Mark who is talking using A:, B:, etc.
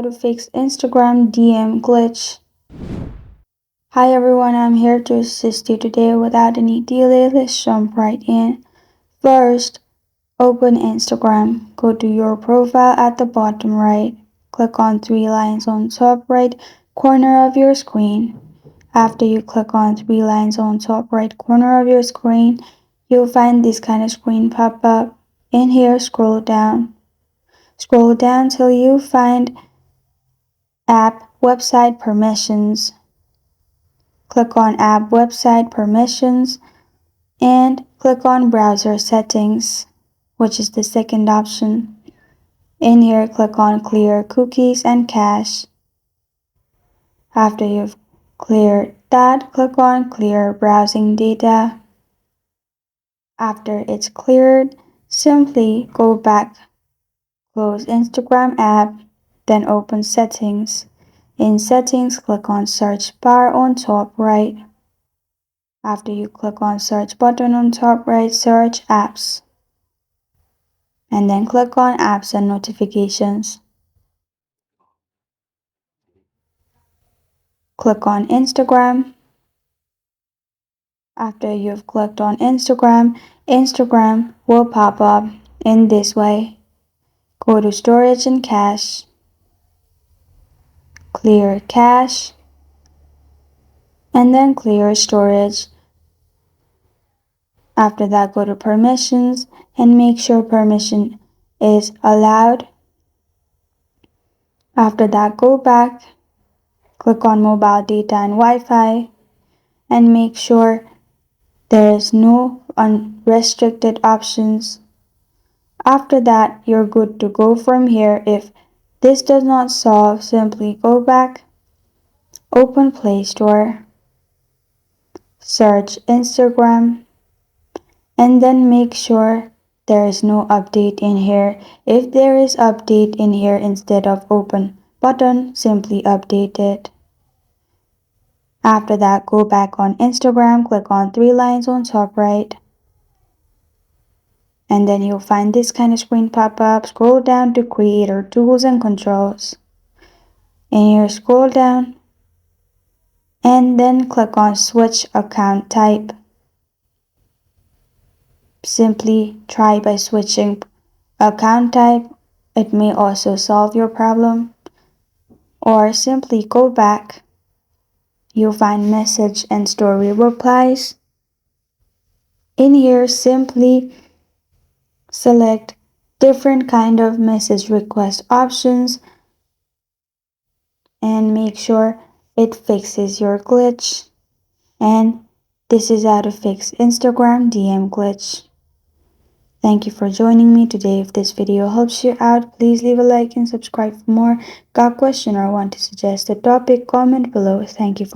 A: to fix Instagram DM glitch. Hi everyone, I'm here to assist you today without any delay. Let's jump right in. First, open Instagram. Go to your profile at the bottom right. Click on three lines on top right corner of your screen. After you click on three lines on top right corner of your screen, you'll find this kind of screen pop up. In here, scroll down. Scroll down till you find App Website Permissions. Click on App Website Permissions and click on Browser Settings, which is the second option. In here, click on Clear Cookies and Cache. After you've cleared that, click on Clear Browsing Data. After it's cleared, simply go back, close Instagram app, then open Settings. In Settings, click on Search bar on top right. After you click on Search button on top right, search Apps. And then click on Apps and Notifications. Click on Instagram. After you've clicked on Instagram, Instagram will pop up in this way. Go to Storage and Cache. Clear Cache. And then clear storage. After that, go to Permissions and make sure permission is allowed. After that, go back, click on Mobile Data and Wi-Fi, and make sure there is no unrestricted options. After that, you're good to go from here. If this does not solve, simply go back, open Play Store, search Instagram, and then make sure there is no update in here. If there is update in here instead of open button, simply update it. After that, go back on Instagram, click on three lines on top right. And then you'll find this kind of screen pop up. Scroll down to Creator Tools and Controls. In here, scroll down and then click on Switch Account Type. Simply try by switching account type. It may also solve your problem. Or simply go back. You'll find Message and Story Replies. In here, simply select different kind of message request options and make sure it fixes your glitch. And this is how to fix Instagram DM glitch. Thank you for joining me today. If this video helps you out, please leave a like and subscribe for more. Got a question or want to suggest a topic? Comment below. Thank you for